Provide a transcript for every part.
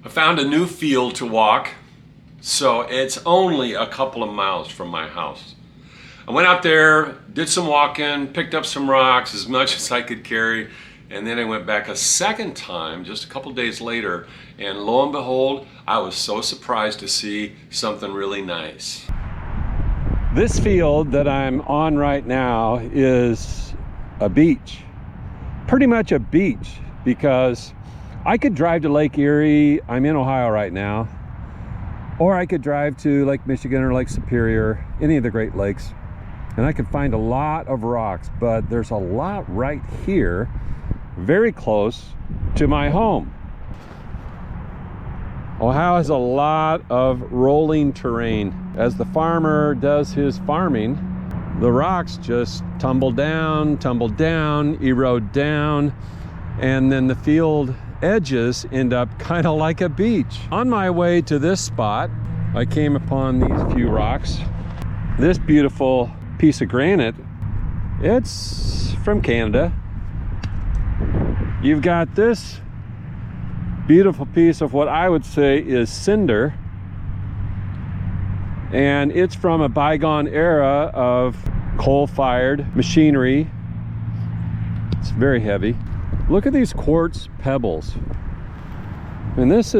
I found a new field to walk, so it's only a couple of miles from my house. I went out there, did some walking, picked up some rocks, as much as I could carry, and then I went back a second time just a couple days later, and lo and behold, I was so surprised to see something really nice. This field that I'm on right now is a beach. Pretty much a beach, because I could drive to Lake Erie, I'm in Ohio right now, or I could drive to Lake Michigan or Lake Superior, any of the Great Lakes, and I could find a lot of rocks, but there's a lot right here, very close to my home. Ohio has a lot of rolling terrain. As the farmer does his farming, the rocks just tumble down, erode down, and then the field edges end up kind of like a beach. On my way to this spot, I came upon these few rocks. This beautiful piece of granite, it's from Canada. You've got this beautiful piece of what I would say is cinder, and it's from a bygone era of coal-fired machinery. It's very heavy. Look at these quartz pebbles. And this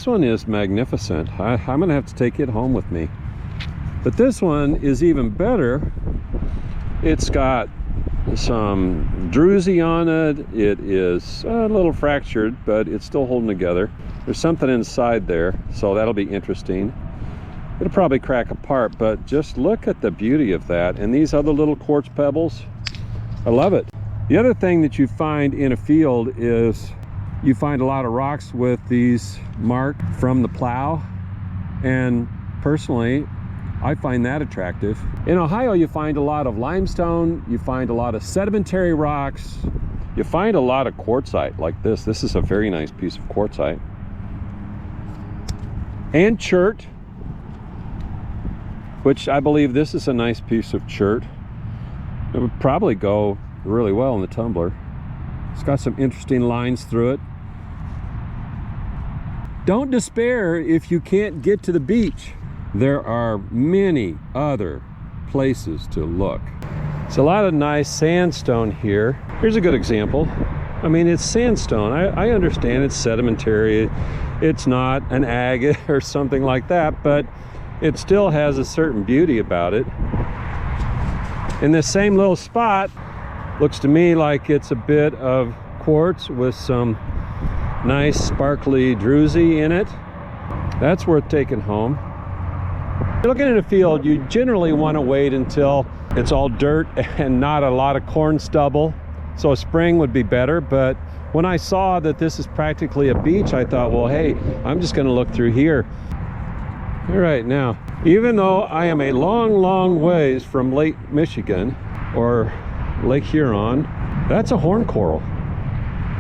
one is magnificent. I'm gonna have to take it home with me. But this one is even better. It's got some druzy on it. It is a little fractured, but it's still holding together. There's something inside there, so that'll be interesting. It'll probably crack apart, but just look at the beauty of that. And these other little quartz pebbles, I love it. The other thing that you find in a field is you find a lot of rocks with these marked from the plow, and personally I find that attractive. In Ohio you find a lot of limestone, you find a lot of sedimentary rocks, you find a lot of quartzite like this. This is a very nice piece of quartzite. And chert, which I believe this is a nice piece of chert. It would probably go really well in the tumbler. It's got some interesting lines through it. Don't despair if you can't get to the beach. There are many other places to look. It's a lot of nice sandstone here. Here's a good example. I mean, it's sandstone. I understand it's sedimentary. It's not an agate or something like that, but it still has a certain beauty about it. In this same little spot, looks to me like it's a bit of quartz with some nice sparkly druzy in it. That's worth taking home. If you're looking at a field, you generally want to wait until it's all dirt and not a lot of corn stubble. So a spring would be better, but when I saw that this is practically a beach, I thought, well, hey, I'm just going to look through here. All right, now, even though I am a long ways from Lake Michigan or Lake Huron, that's a horn coral.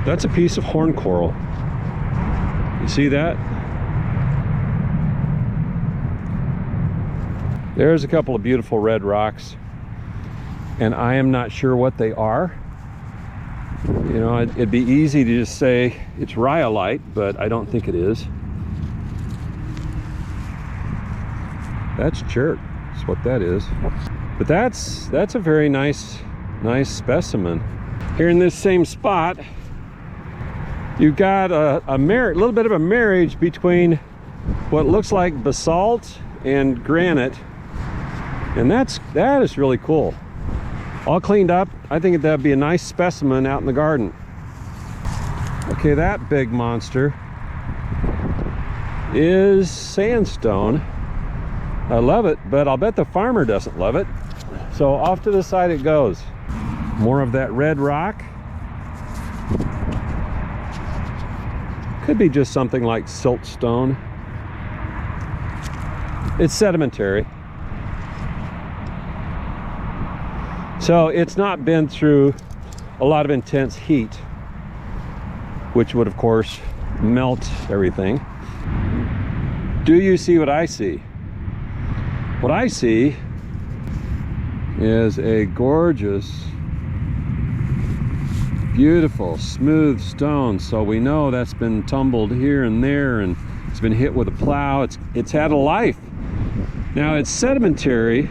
That's a piece of horn coral. You see that? There's a couple of beautiful red rocks, and I am not sure what they are. You know, it'd be easy to just say it's rhyolite, but I don't think it is. That's chert. That's what that is. But that's a very nice specimen. Here in this same spot, you've got a little bit of a marriage between what looks like basalt and granite, and that is really cool. All cleaned up. I think that'd be a nice specimen out in the garden. Okay, that big monster is sandstone. I love it, but I'll bet the farmer doesn't love it. So off to the side it goes. More of that red rock. Could be just something like siltstone. It's sedimentary. So it's not been through a lot of intense heat, which would of course melt everything. Do you see what I see? What I see is a gorgeous, beautiful, smooth stone. So we know that's been tumbled here and there and It's been hit with a plow. It's had a life. Now it's sedimentary.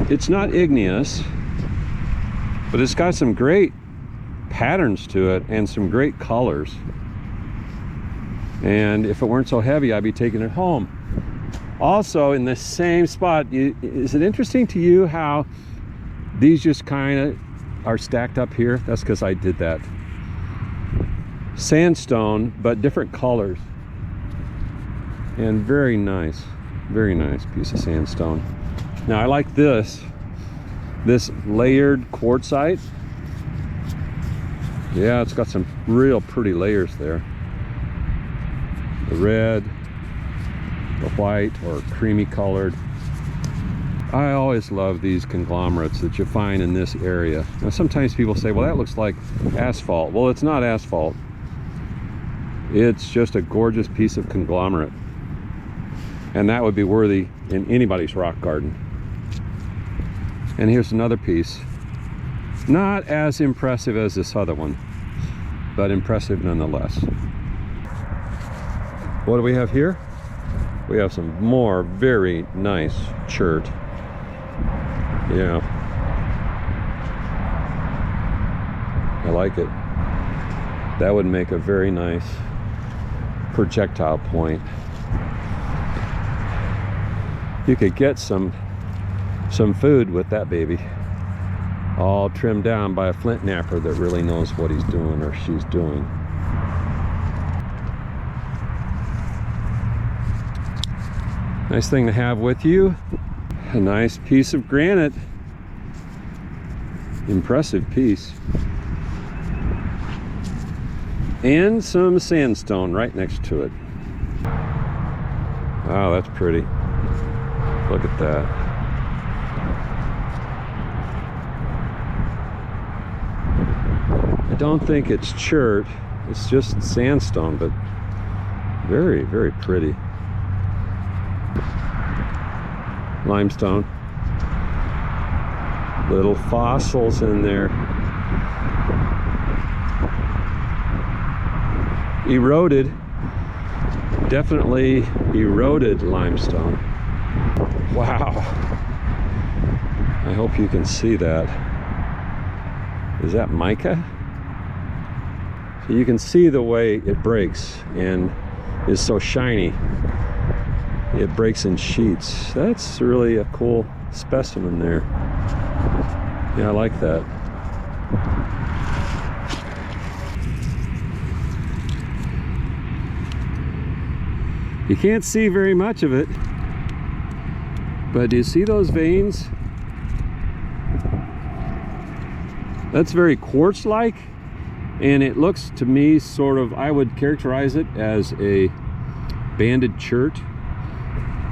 It's not igneous, but it's got some great patterns to it and some great colors. And if it weren't so heavy, I'd be taking it home. Also, in the same spot, is it interesting to you how these just kind of are stacked up here? That's because I did that. Sandstone, but different colors. And very nice piece of sandstone. Now I like this layered quartzite. Yeah, it's got some real pretty layers there. The red, the white, or creamy colored. I always love these conglomerates that you find in this area. Now sometimes people say, well, that looks like asphalt. Well, it's not asphalt. It's just a gorgeous piece of conglomerate. And that would be worthy in anybody's rock garden. And here's another piece. Not as impressive as this other one, but impressive nonetheless. What do we have here? We have some more very nice chert. Yeah. I like it. That would make a very nice projectile point. You could get some food with that baby. All trimmed down by a flint knapper that really knows what he's doing or she's doing. Nice thing to have with you. A nice piece of granite. Impressive piece. And some sandstone right next to it. Oh, that's pretty. Look at that. I don't think it's chert. It's just sandstone, but very, very pretty. Limestone. Little fossils in there. Eroded. Definitely eroded limestone. Wow. I hope you can see that. Is that mica? So you can see the way it breaks and is so shiny. It breaks in sheets. That's really a cool specimen there. Yeah, I like that. You can't see very much of it, but do you see those veins? That's very quartz-like, and it looks to me sort of, I would characterize it as a banded chert,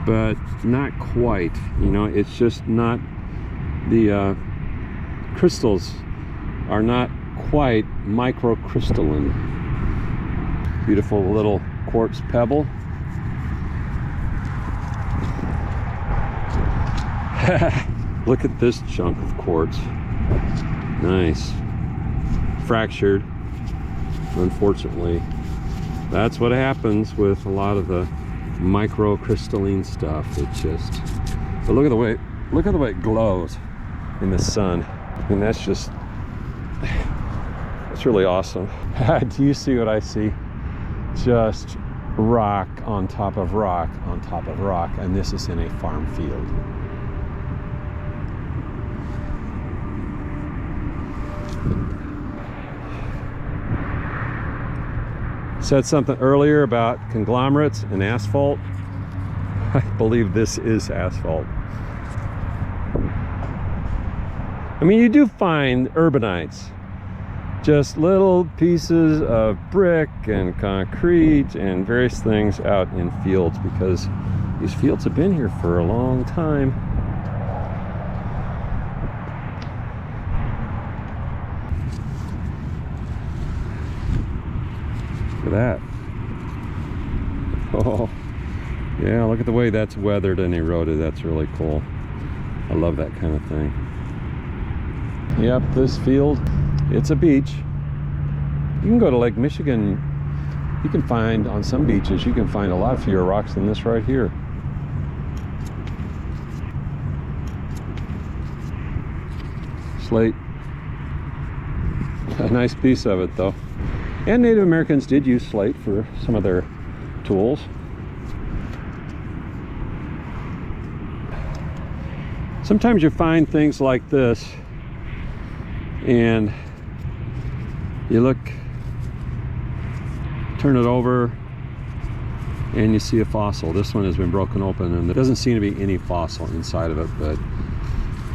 but not quite. You know, it's just not, the crystals are not quite microcrystalline. Beautiful little quartz pebble. Look at this chunk of quartz. Nice. Fractured, unfortunately. That's what happens with a lot of the microcrystalline stuff. It just, but look at the way it glows in the sun. And that's just, it's really awesome. Do you see what I see? Just rock on top of rock on top of rock, and this is in a farm field. Said something earlier about conglomerates and asphalt. I believe this is asphalt. I mean, you do find urbanites, just little pieces of brick and concrete and various things out in fields, because these fields have been here for a long time. Look at that. Oh, yeah, look at the way that's weathered and eroded. That's really cool. I love that kind of thing. Yep, this field, it's a beach. You can go to Lake Michigan You can find, on some beaches, you can find a lot fewer rocks than this right here. Slate. A nice piece of it though. And Native Americans did use slate for some of their tools. Sometimes you find things like this and you look, turn it over, and you see a fossil. This one has been broken open and there doesn't seem to be any fossil inside of it, but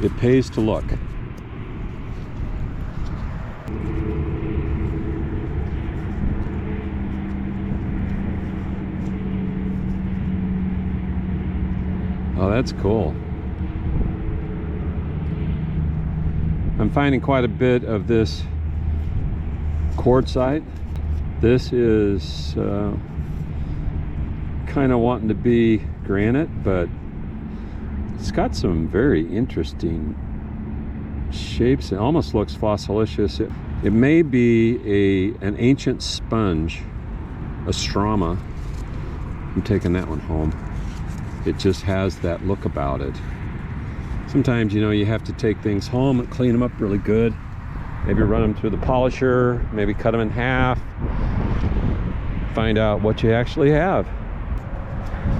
it pays to look. Oh, that's cool. I'm finding quite a bit of this quartzite. This is kind of wanting to be granite, but it's got some very interesting shapes. It almost looks fossilicious. It may be an ancient sponge, a stroma. I'm taking that one home. It just has that look about it. Sometimes, you know, you have to take things home and clean them up really good. Maybe run them through the polisher, maybe cut them in half. Find out what you actually have.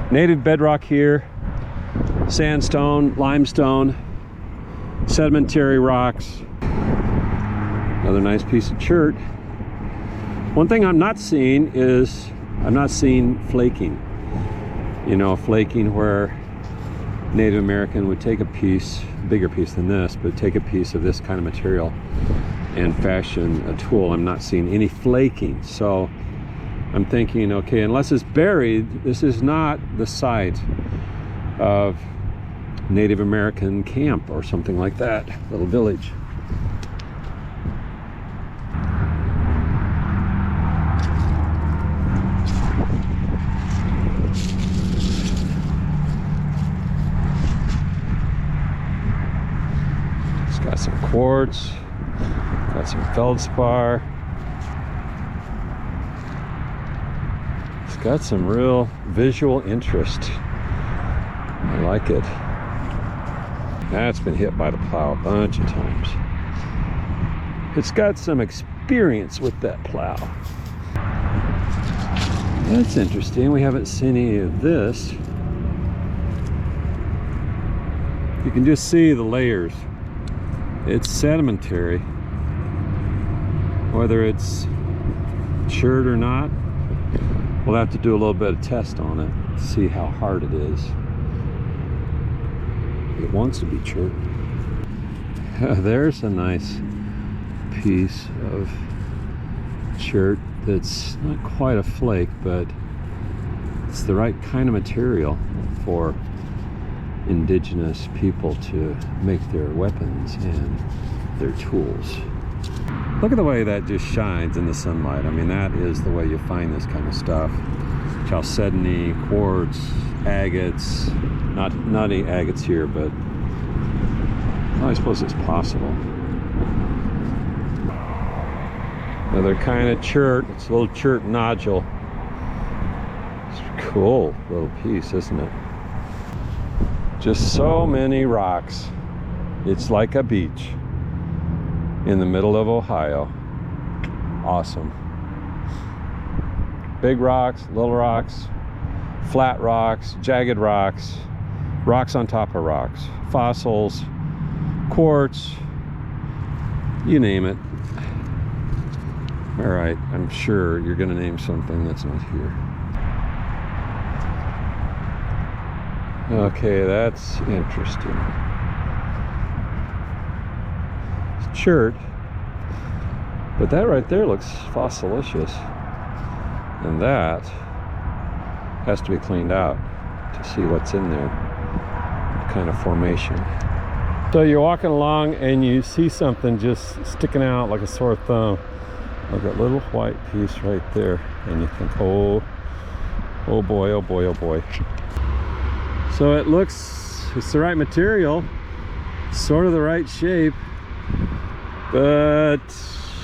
Native bedrock here, sandstone, limestone, sedimentary rocks. Another nice piece of chert. One thing I'm not seeing is, I'm not seeing flaking. You know, flaking where Native American would take a piece, bigger piece than this, but take a piece of this kind of material and fashion a tool. I'm not seeing any flaking. So I'm thinking, okay, unless it's buried, this is not the site of Native American camp or something like that, little village. Got some quartz, got some feldspar. It's got some real visual interest. I like it. That's been hit by the plow a bunch of times. It's got some experience with that plow. That's interesting. We haven't seen any of this. You can just see the layers. It's sedimentary, whether it's chert or not. We'll have to do a little bit of test on it, see how hard it is. It wants to be chert. There's a nice piece of chert that's not quite a flake, but it's the right kind of material for indigenous people to make their weapons and their tools. Look at the way that just shines in the sunlight. I mean, that is the way you find this kind of stuff. Chalcedony, quartz, agates. Not any agates here, but well, I suppose it's possible. Another kind of chert. It's a little chert nodule. It's a cool little piece, isn't it? Just so many rocks. It's like a beach in the middle of Ohio. Awesome. Big rocks, little rocks, flat rocks, jagged rocks, rocks on top of rocks, fossils, quartz, you name it. All right, I'm sure you're gonna name something that's not here. Okay, that's interesting. It's chert, but that right there looks fossilicious. And that has to be cleaned out to see what's in there, what kind of formation. So you're walking along and you see something just sticking out like a sore thumb. Like that little white piece right there. And you think, oh boy, oh boy, oh boy. So it looks, it's the right material, sort of the right shape, but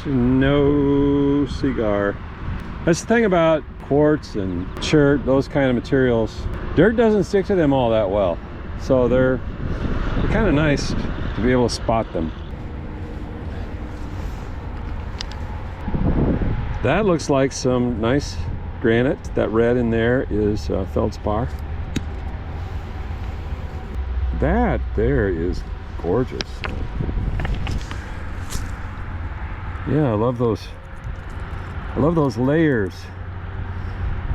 no cigar. That's the thing about quartz and chert, those kind of materials, dirt doesn't stick to them all that well. So they're kind of nice to be able to spot them. That looks like some nice granite. That red in there is feldspar. That there is gorgeous. Yeah, I love those. I love those layers.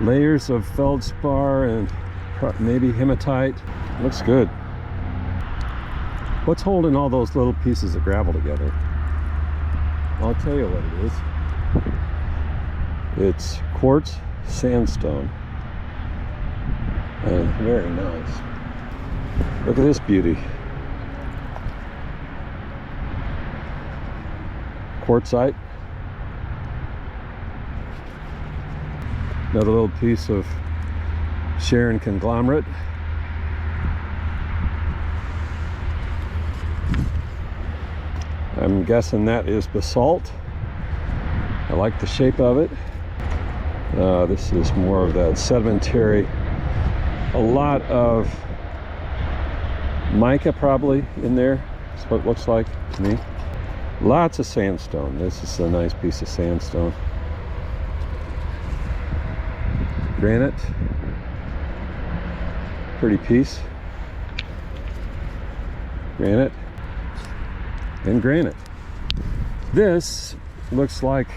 Layers of feldspar and maybe hematite. Looks good. What's holding all those little pieces of gravel together? I'll tell you what it is. It's quartz sandstone. And very nice. Look at this beauty. Quartzite. Another little piece of Sharon conglomerate. I'm guessing that is basalt. I like the shape of it. This is more of that sedimentary. A lot of mica probably in there. That's what it looks like to me. Lots of sandstone. This is a nice piece of sandstone. Granite. Pretty piece. Granite. And granite. This looks like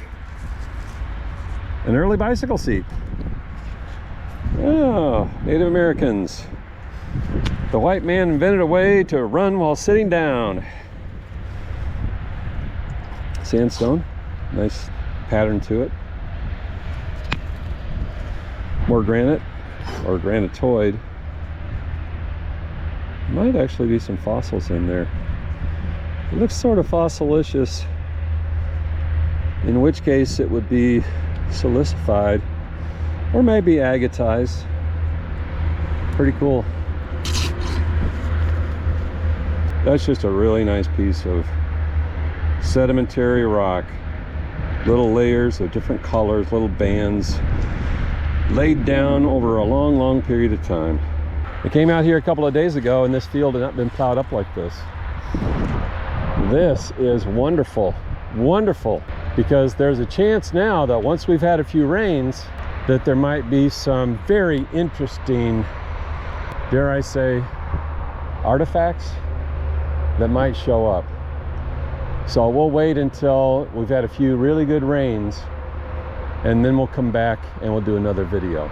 an early bicycle seat. Oh, Native Americans. The white man invented a way to run while sitting down. Sandstone, nice pattern to it. More granite or granitoid. Might actually be some fossils in there. It looks sort of fossilicious, in which case it would be silicified or maybe agatized. Pretty cool. That's just a really nice piece of sedimentary rock. Little layers of different colors, little bands laid down over a long period of time. I came out here a couple of days ago and this field had not been plowed up like this. This is wonderful, wonderful, because there's a chance now that once we've had a few rains that there might be some very interesting, dare I say, artifacts that might show up. So we'll wait until we've had a few really good rains and then we'll come back and we'll do another video.